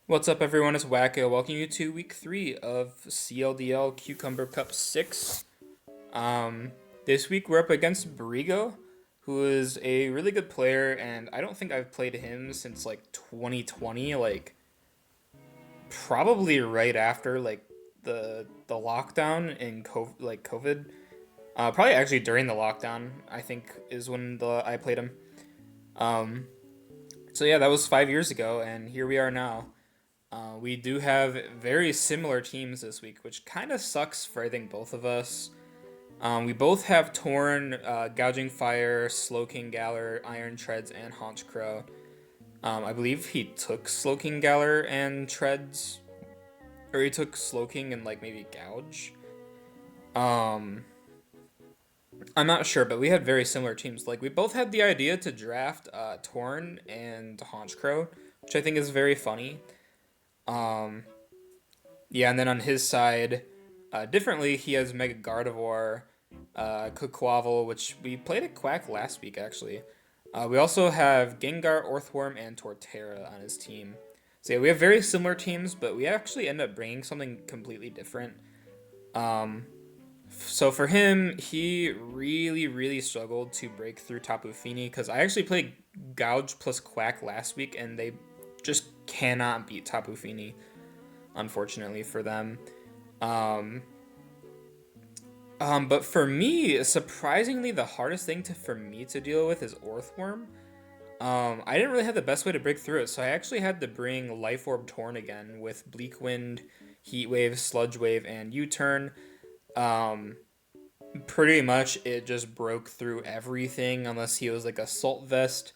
What's up, everyone? It's Wacko. Welcome you to week 3 of CLDL Cucumber Cup 6. Um, this week we're up against Barigo, who is a really good player, and I don't think I've played him since like 2020, like probably right after like the lockdown in COVID. Probably actually during the lockdown, I think is when the I played him. Um, so yeah, that was 5 years ago, and here we are now. We do have very similar teams this week, which kind of sucks for I think both of us. We both have Torn, Gouging Fire, Slow King Galler, Iron Treads, and Haunch Crow. I believe he took Slow King Galler and Treads, or he took Slow King and like maybe Gouge. Um, I'm not sure, but we had very similar teams. Like we both had the idea to draft Torn and Haunch Crow, which I think is very funny. Um, Yeah, and then on his side, differently, he has Mega Gardevoir, Quaquaval, which we played at Quack last week, actually. We also have Gengar, Orthworm, and Torterra on his team. So yeah, we have very similar teams, but we actually end up bringing something completely different. Um, so for him, he really, really struggled to break through Tapu Fini because I actually played Gouge plus Quack last week, and they just cannot beat Tapu Fini, unfortunately for them. Um, but for me, surprisingly, the hardest thing for me to deal with is Orthworm. I didn't really have the best way to break through it, so I actually had to bring Life Orb Torn again with Bleak Wind, Heat Wave, Sludge Wave, and U-Turn. Um, Pretty much it just broke through everything unless he was like Assault Vest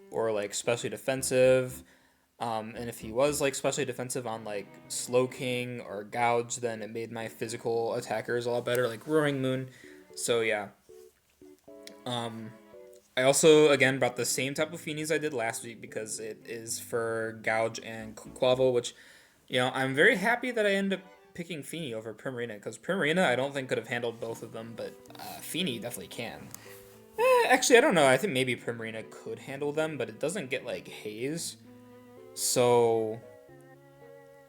or like Specially Defensive. And if he was like specially defensive on like Slow King or Gouge, then it made my physical attackers a lot better, like Roaring Moon. So yeah. Um, I also again brought the same type of Finis I did last week because it is for Gouge and Quavel, which I'm very happy that I ended up picking Fini over Primarina because Primarina I don't think could have handled both of them, but Fini definitely can. Actually, I don't know. I think maybe Primarina could handle them, but it doesn't get like Haze. So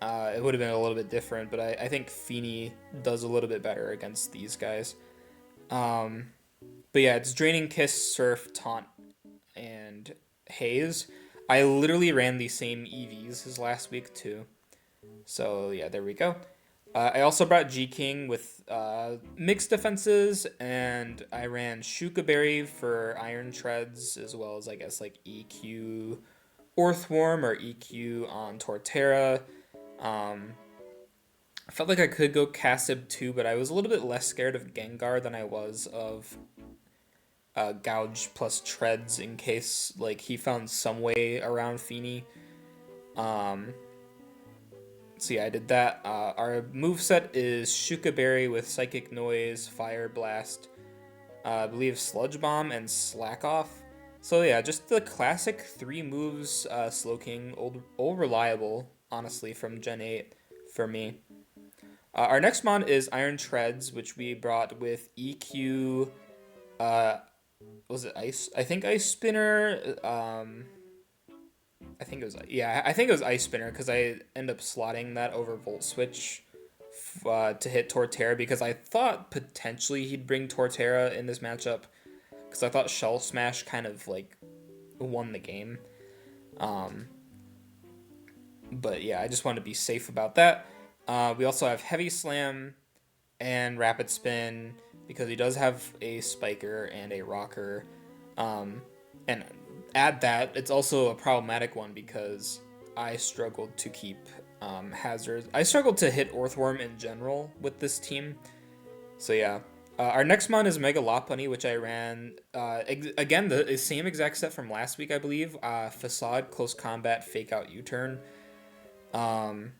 it would have been a little bit different, but I think Fini does a little bit better against these guys. Um, but yeah, it's Draining Kiss, Surf, Taunt, and Haze. I literally ran the same EVs as last week too. So yeah, there we go. I also brought G King with mixed defenses, and I ran Shuka Berry for Iron Treads, as well as I guess like EQ Orthworm or EQ on Torterra. Um, I felt like I could go Cassib too, but I was a little bit less scared of Gengar than I was of Gouge plus Treads in case like he found some way around Fini. Um, so yeah, I did that. Our move set is Shuka Berry with Psychic Noise, Fire Blast, I believe Sludge Bomb, and Slack Off. So yeah, just the classic three moves. Slowking, old reliable, honestly, from Gen 8 for me. Our next mod is Iron Treads, which we brought with EQ. Uh, was it Ice? I think Ice Spinner. I think it was I think it was Ice Spinner because I end up slotting that over Volt Switch to hit Torterra because I thought potentially he'd bring Torterra in this matchup because I thought Shell Smash kind of like won the game. Um, but yeah, I just wanted to be safe about that. We also have Heavy Slam and Rapid Spin because he does have a Spiker and a Rocker. And add that, it's also a problematic one because I struggled to keep hazards. I struggled to hit Orthworm in general with this team. So yeah. Our next mon is Mega Lopunny, which I ran again the same exact set from last week, I believe. Facade, Close Combat, Fake Out, U-Turn. Um,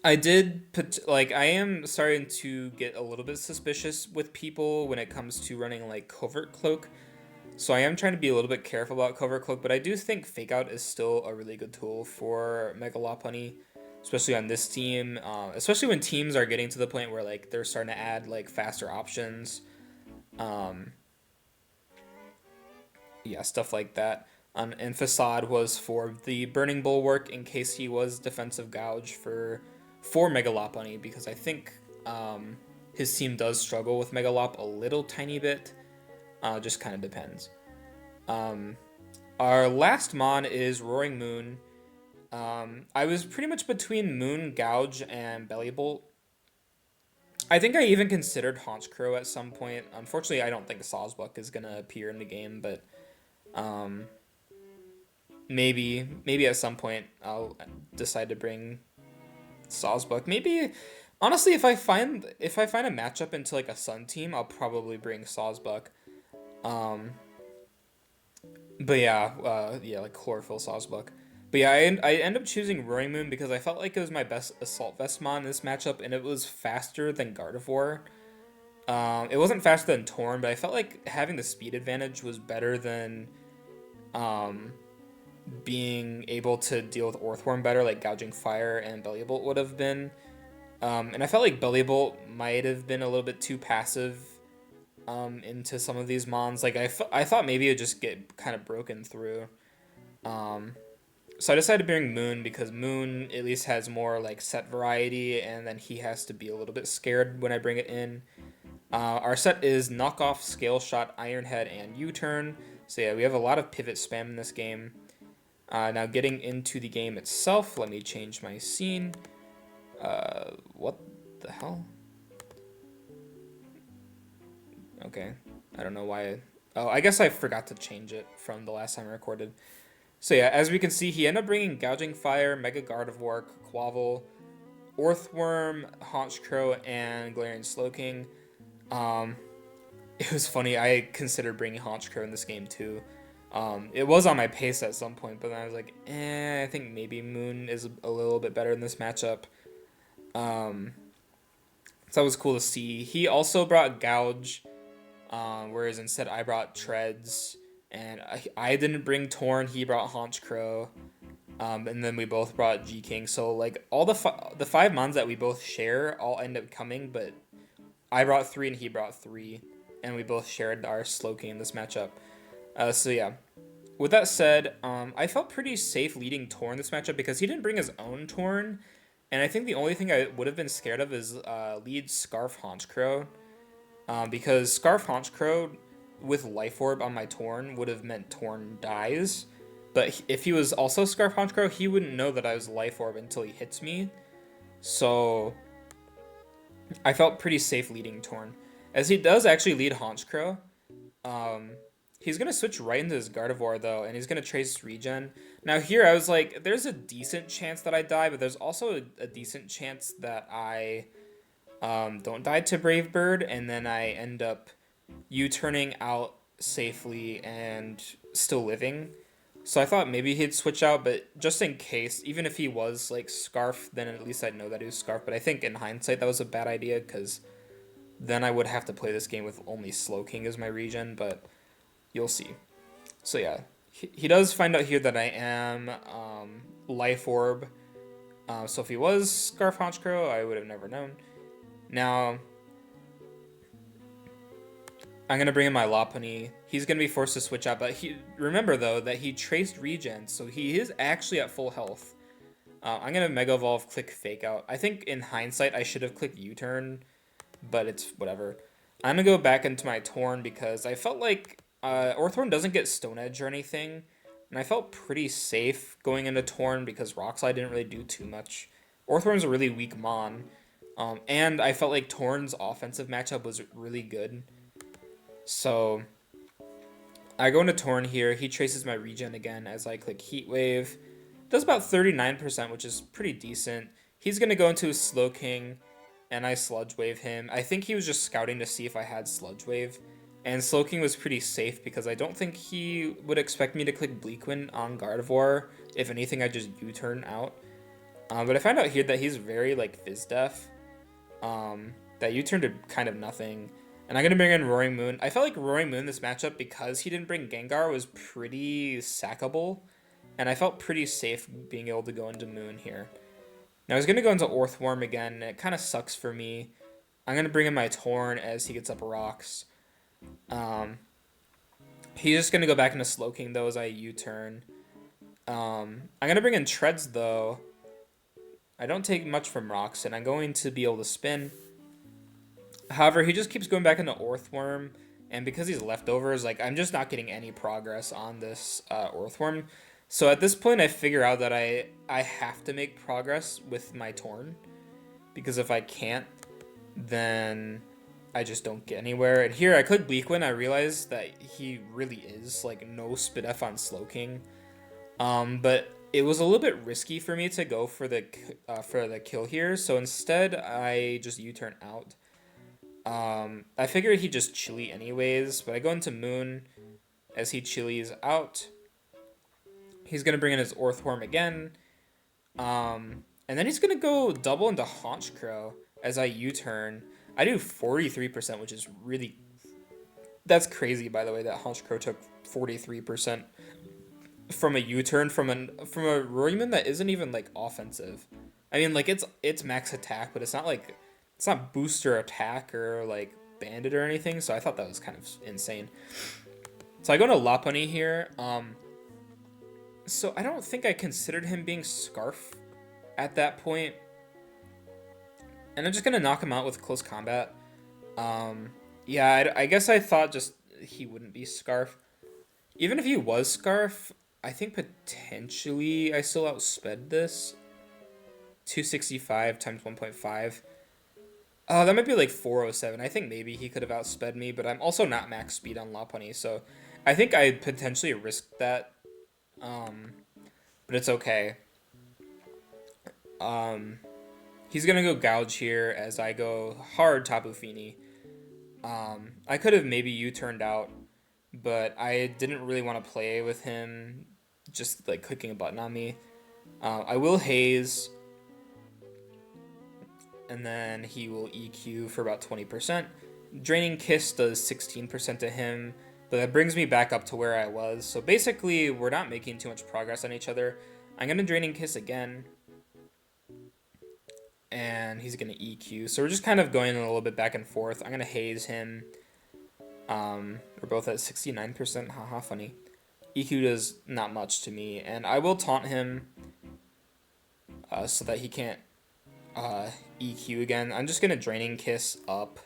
I did put like I am starting to get a little bit suspicious with people when it comes to running like Covert Cloak. So I am trying to be a little bit careful about Covert Cloak, but I do think Fake Out is still a really good tool for Mega Lopunny, especially on this team. Especially when teams are getting to the point where like they're starting to add like faster options. Um, yeah, stuff like that. And Facade was for the Burning Bulwark in case he was Defensive Gouge for Mega Lopunny, because I think his team does struggle with Mega Lop a little tiny bit. Just kind of depends. Um, our last mon is Roaring Moon. I was pretty much between Moon, Gouge, and Bellybolt. I think I even considered Honchkrow at some point. Unfortunately, I don't think Sawsbuck is gonna appear in the game, but um, maybe at some point I'll decide to bring Sawsbuck. Maybe honestly, if I find a matchup into like a Sun team, I'll probably bring Sawsbuck. Um, but yeah, yeah, like Chlorophyll Sawsbuck. But yeah, I end up choosing Roaring Moon because I felt like it was my best Assault Vestmon in this matchup, and it was faster than Gardevoir. It wasn't faster than Torn, but I felt like having the speed advantage was better than um, being able to deal with Orthworm better, like Gouging Fire and Bellybolt would have been. And I felt like Bellybolt might have been a little bit too passive into some of these mons. Like I thought maybe it'd just get kind of broken through. Um, so I decided to bring Moon because Moon at least has more like set variety, and then he has to be a little bit scared when I bring it in. Our set is Knockoff, Scale Shot, Iron Head, and U-Turn. So yeah, we have a lot of pivot spam in this game. Now getting into the game itself, let me change my scene. What the hell? Okay, I don't know why. Oh, I guess I forgot to change it from the last time I recorded. So yeah, as we can see, he ended up bringing Gouging Fire, Mega Gardevoir, Quavel, Orthworm, Honchkrow, and Galarian Slowking. Um, it was funny. I considered bringing Honchkrow in this game too. It was on my pace at some point, but then I was like, I think maybe Moon is a little bit better in this matchup. Um, so that was cool to see. He also brought Gouge, whereas instead I brought Treads, and I didn't bring Torn. He brought Honchkrow, and then we both brought G King. So like all the five mons that we both share all end up coming, but I brought three and he brought three, and we both shared our Slowking in this matchup. So yeah. With that said, I felt pretty safe leading Torn this matchup because he didn't bring his own Torn, and I think the only thing I would have been scared of is lead Scarf Honchkrow, because Scarf Honchkrow with Life Orb on my Torn would have meant Torn dies, but if he was also Scarf Honchkrow, he wouldn't know that I was Life Orb until he hits me, so I felt pretty safe leading Torn. As he does actually lead Honchkrow, um, he's going to switch right into his Gardevoir, though, and he's going to trace regen. Now, here, I was like, there's a decent chance that I die, but there's also a decent chance that I don't die to Brave Bird, and then I end up U-turning out safely and still living. So I thought maybe he'd switch out, but just in case, even if he was, like, Scarf, then at least I'd know that he was Scarf. But I think in hindsight, that was a bad idea, because then I would have to play this game with only Slowking as my regen, but you'll see. So yeah, he does find out here that I am Life Orb. So if he was Scarf Honchkrow, I would have never known. Now, I'm going to bring in my Lopunny. He's going to be forced to switch out, but remember, though, that he traced regen, so he is actually at full health. I'm going to Mega Evolve, click Fake Out. I think in hindsight, I should have clicked U-Turn, but it's whatever. I'm going to go back into my Torn because I felt like Orthworm doesn't get Stone Edge or anything, and I felt pretty safe going into Torn because Rock Slide didn't really do too much. Orthworm's a really weak Mon, and I felt like Torn's offensive matchup was really good. So I go into Torn here. He traces my regen again as I click Heat Wave. Does about 39%, which is pretty decent. He's going to go into Slowking, and I Sludge Wave him. I think he was just scouting to see if I had Sludge Wave. And Slowking was pretty safe because I don't think he would expect me to click Bleakwind on Gardevoir. If anything, I just U-turn out. But I found out here that he's very, like, Fizz-Def. That U-turn did kind of nothing. And I'm going to bring in Roaring Moon. I felt like Roaring Moon this matchup, because he didn't bring Gengar, was pretty sackable. And I felt pretty safe being able to go into Moon here. Now he's going to go into Orthworm again, and it kind of sucks for me. I'm going to bring in my Torn as he gets up rocks. He's just gonna go back into Slowking though as I U-turn. I'm gonna bring in Treads though. I don't take much from rocks, and I'm going to be able to spin. However, he just keeps going back into Orthworm, and because he's leftovers, like I'm just not getting any progress on this Orthworm. So at this point, I figure out that I have to make progress with my Torn, because if I can't, then I just don't get anywhere. And here I click Bleakwind, I realize that he really is like no Spidef on Slowking. But it was a little bit risky for me to go for the kill here, so instead I just U-turn out. I figured he'd just chili anyways, but I go into Moon as he chilies out. He's gonna bring in his Orthworm again, and then he's gonna go double into Haunch Crow as I U-turn. I do 43%, which is really, that's crazy by the way that Haunch Crow took 43% from a U-turn from a Royman that isn't even like offensive. I mean, like it's max attack, but it's not booster attack or like bandit or anything. So I thought that was kind of insane. So I go to Lopunny here. So I don't think I considered him being Scarf at that point, and I'm just gonna knock him out with close combat. Yeah, I guess I thought just he wouldn't be Scarf. Even if he was Scarf, I think potentially I still outsped this. 265 times 1.5. Oh, that might be like 407. I think maybe he could have outsped me, but I'm also not max speed on Lopunny, so I think I potentially risked that. But it's okay. He's gonna go Gouge here as I go hard Tapu Fini. I could have maybe U-turned out, but I didn't really want to play with him just like clicking a button on me. I will Haze, and then he will EQ for about 20%. Draining Kiss does 16% to him, but that brings me back up to where I was. So basically, we're not making too much progress on each other. I'm going to Draining Kiss again, and he's going to EQ. So we're just kind of going a little bit back and forth. I'm going to Haze him. We're both at 69%. Haha, funny. EQ does not much to me, and I will taunt him so that he can't EQ again. I'm just going to Draining Kiss up.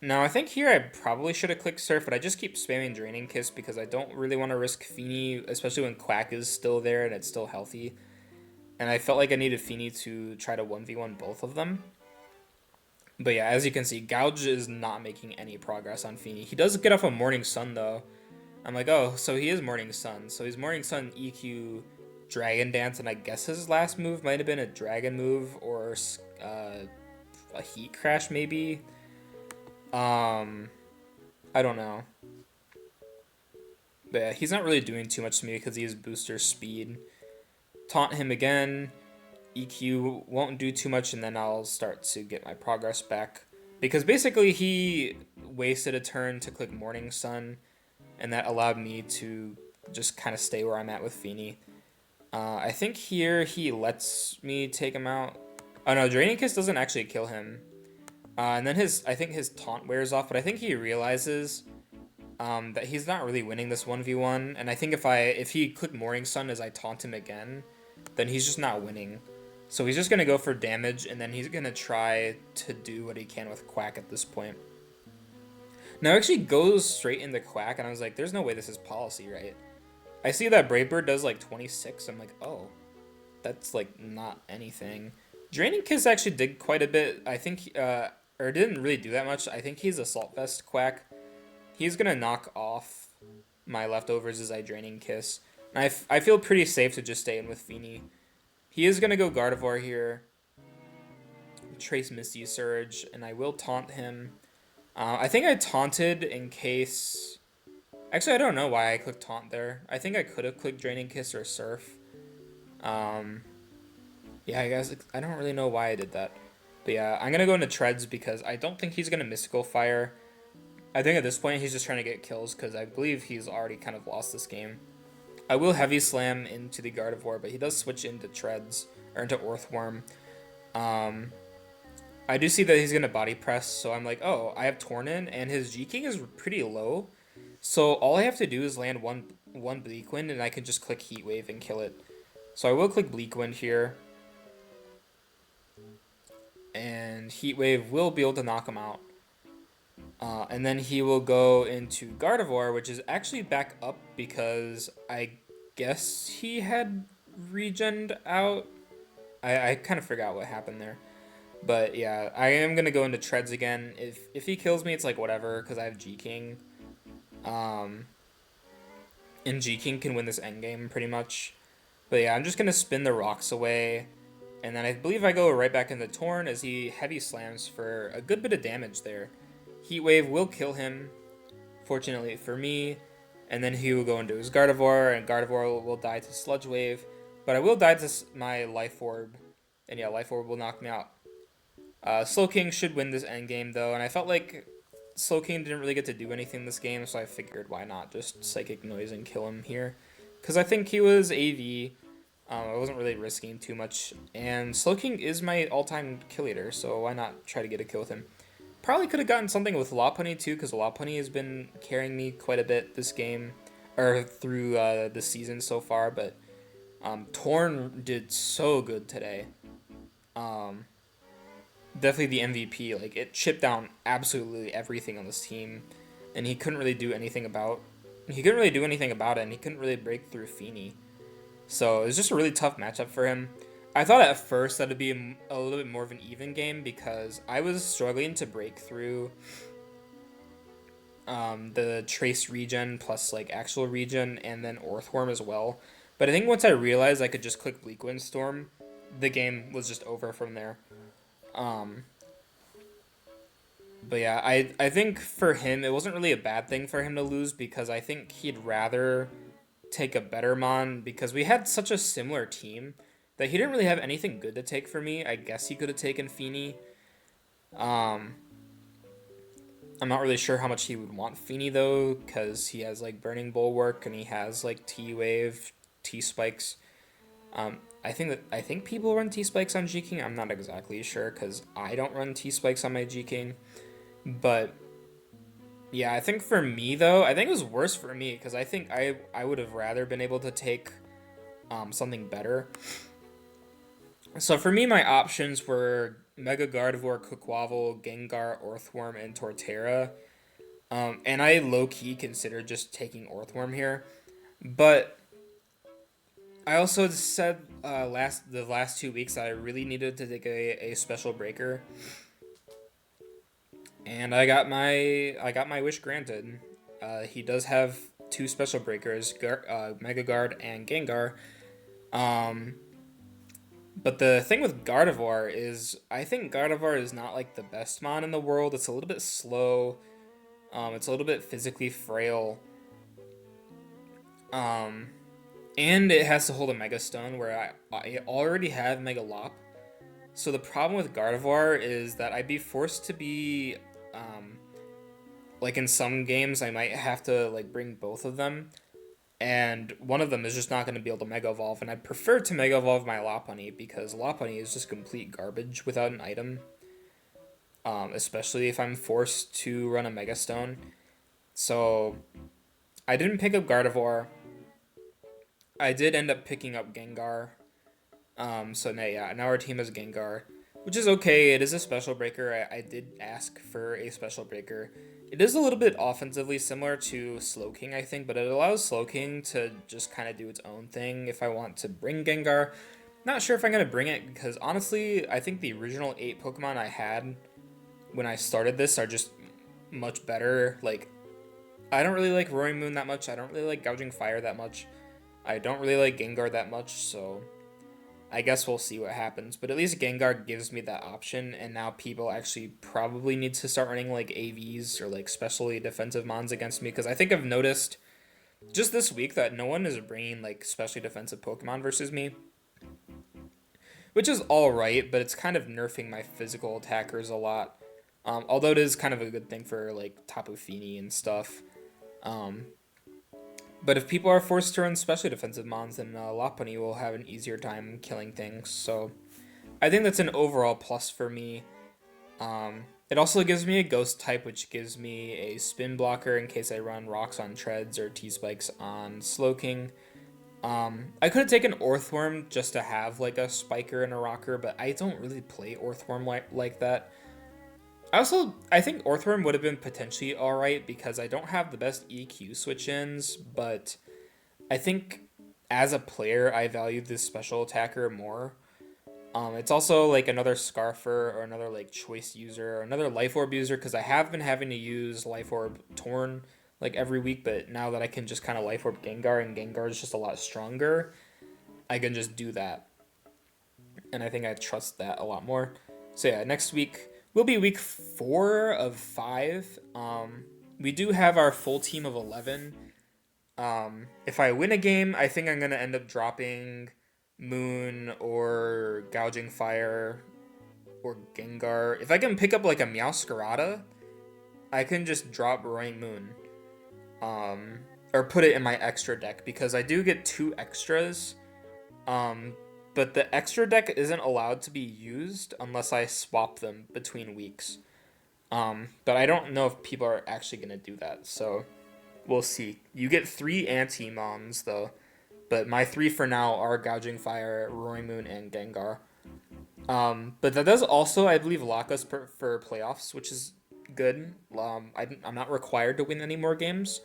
Now, I think here I probably should have clicked Surf, but I just keep spamming Draining Kiss because I don't really want to risk Fini, especially when Quack is still there and it's still healthy. And I felt like I needed Fini to try to 1v1 both of them. But yeah, as you can see, Gouge is not making any progress on Fini. He does get off a Morning Sun, though. I'm like, oh, so he is Morning Sun. So he's Morning Sun EQ Dragon Dance, and I guess his last move might have been a Dragon move or a Heat Crash, maybe. I don't know. But yeah, he's not really doing too much to me because he has booster speed. Taunt him again. EQ won't do too much, and then I'll start to get my progress back. Because basically he wasted a turn to click Morning Sun, and that allowed me to just kind of stay where I'm at with Fini. I think here he lets me take him out. Oh no, Draining Kiss doesn't actually kill him. And then I think his taunt wears off, but I think he realizes that he's not really winning this 1v1. And I think if he clicked Morning Sun as I taunt him again, then he's just not winning. So he's just going to go for damage, and then he's going to try to do what he can with Quack at this point. Now it actually goes straight into Quack, and I was like, there's no way this is policy, right? I see that Brave Bird does like 26. I'm like, oh, that's like not anything. Draining Kiss actually did quite a bit. I think, or didn't really do that much. I think he's Assault Vest Quack. He's going to knock off my leftovers as I Draining Kiss. And I feel pretty safe to just stay in with Fini. He is going to go Gardevoir here. Trace Misty Surge, and I will taunt him. I think I taunted in case... Actually, I don't know why I clicked Taunt there. I think I could have clicked Draining Kiss or Surf. Yeah, I guess I don't really know why I did that. But yeah, I'm going to go into Treads because I don't think he's going to Mystical Fire. I think at this point he's just trying to get kills because I believe he's already kind of lost this game. I will Heavy Slam into the Gardevoir, but he does switch into Treads, or into Orthworm. I do see that he's going to Body Press, so I'm like, oh, I have Tornin, and his G-King is pretty low. So all I have to do is land one Bleak Wind, and I can just click Heat Wave and kill it. So I will click Bleak Wind here, and Heat Wave will be able to knock him out. And then he will go into Gardevoir, which is actually back up because I guess he had regened out. I kind of forgot what happened there. But yeah, I am going to go into Treads again. If he kills me, it's like whatever because I have G-King. Um, and G-King can win this endgame pretty much. But yeah, I'm just going to spin the rocks away. And then I believe I go right back into Torn as he heavy slams for a good bit of damage there. Heat Wave will kill him, fortunately for me. And then he will go into his Gardevoir, and Gardevoir will die to Sludge Wave. But I will die to my Life Orb. And yeah, Life Orb will knock me out. Slowking should win this endgame though, and I felt like Slowking didn't really get to do anything this game, so I figured why not just Psychic Noise and kill him here. Because I think he was AV. I wasn't really risking too much, and Slowking is my all-time kill leader, so why not try to get a kill with him? Probably could have gotten something with Lopunny too, because Lopunny has been carrying me quite a bit this game, or through the season so far, but Torn did so good today. Um, Definitely the MVP. Like it chipped down absolutely everything on this team, and he couldn't really do anything about. He couldn't really do anything about it, and he couldn't really break through Feeny. So it was just a really tough matchup for him. I thought at first that it'd be a little bit more of an even game because I was struggling to break through the Trace regen plus like actual regen and then Orthworm as well. But I think once I realized I could just click Bleak Windstorm, the game was just over from there. Um, But yeah, I think for him, it wasn't really a bad thing for him to lose because I think he'd rather take a better Mon because we had such a similar team that he didn't really have anything good to take for me. I guess he could have taken Feeny. Um, I'm not really sure how much he would want Feeny though because he has like Burning Bulwark and he has like T-Wave, T-Spikes. I think people run T-Spikes on G-King. I'm not exactly sure because I don't run T-Spikes on my G-King. But yeah, I think for me though, I think it was worse for me because I think I would have rather been able to take something better. So for me, my options were Mega Gardevoir, Quaquaval, Gengar, Orthworm, and Torterra. And I low key considered just taking Orthworm here, but I also said the last 2 weeks that I really needed to take a special breaker, and I got my wish granted. He does have two special breakers, Mega Guard and Gengar. Um, but the thing with Gardevoir is, I think Gardevoir is not like the best mon in the world. It's a little bit slow. It's a little bit physically frail. Um, and it has to hold a Mega Stone where I already have Mega Lop. So the problem with Gardevoir is that I'd be forced to be like in some games I might have to like bring both of them, and one of them is just not going to be able to Mega Evolve, and I'd prefer to Mega Evolve my Lopunny because Lopunny is just complete garbage without an item, especially if I'm forced to run a Mega Stone. So I didn't pick up Gardevoir. I did end up picking up Gengar. So now, yeah, now our team has Gengar, which is okay. It is a special breaker. I did ask for a special breaker. It is a little bit offensively similar to Slowking, I think, but it allows Slowking to just kind of do its own thing if I want to bring Gengar. Not sure if I'm going to bring it because honestly, I think the original 8 Pokemon I had when I started this are just much better. Like, I don't really like Roaring Moon that much. I don't really like Gouging Fire that much. I don't really like Gengar that much, so I guess we'll see what happens. But at least Gengar gives me that option, and now people actually probably need to start running like AVs or like specially defensive mons against me because I think I've noticed just this week that no one is bringing like specially defensive Pokemon versus me, which is all right, but it's kind of nerfing my physical attackers a lot. Although it is kind of a good thing for like Tapu Fini and stuff. Um, but if people are forced to run specially defensive mons, then Lopunny will have an easier time killing things. So I think that's an overall plus for me. It also gives me a ghost type, which gives me a spin blocker in case I run rocks on treads or T-spikes on Slowking. I could have taken Orthworm just to have like a spiker and a rocker, but I don't really play Orthworm like that. I think Orthworm would have been potentially alright because I don't have the best EQ switch ins, but I think as a player I value this special attacker more. It's also like another Scarfer or another like choice user or another Life Orb user because I have been having to use Life Orb Torn like every week, but now that I can just kind of Life Orb Gengar and Gengar is just a lot stronger, I can just do that. And I think I trust that a lot more. So yeah, next week will be week 4 of 5. We do have our full team of 11. If I win a game, I think I'm gonna end up dropping Moon or Gouging Fire or Gengar. If I can pick up like a Meowscarada, I can just drop Roaring Moon. Or put it in my extra deck because I do get 2 extras. But the extra deck isn't allowed to be used unless I swap them between weeks. But I don't know if people are actually gonna do that, so we'll see. You get 3 anti-mons though, but my 3 for now are Gouging Fire, Roaring Moon, and Gengar. But that does also, I believe, lock us for playoffs, which is good. I'm not required to win any more games.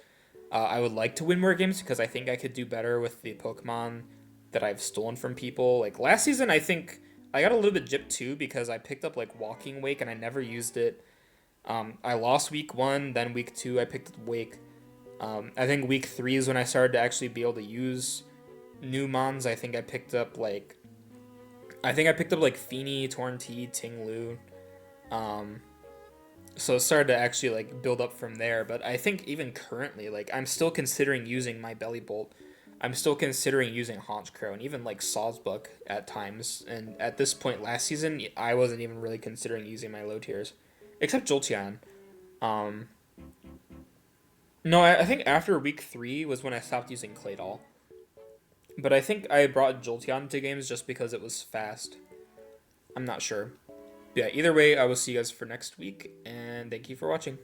I would like to win more games because I think I could do better with the Pokemon that I've stolen from people. Like last season, I think I got a little bit gypped too because I picked up like Walking Wake and I never used it. I lost week 1, then week 2 I picked up Wake. I think week 3 is when I started to actually be able to use new mons. I think I picked up like Feeny, Torntea, Ting-Lu. So it started to actually like build up from there. But I think even currently, like I'm still considering using my Belly Bolt. I'm still considering using Honchkrow and even like Sawsbuck at times. And at this point last season, I wasn't even really considering using my low tiers, except Jolteon. Um, no, I think after week 3 was when I stopped using Claydol. But I think I brought Jolteon to games just because it was fast. I'm not sure. Yeah, either way, I will see you guys for next week, and thank you for watching.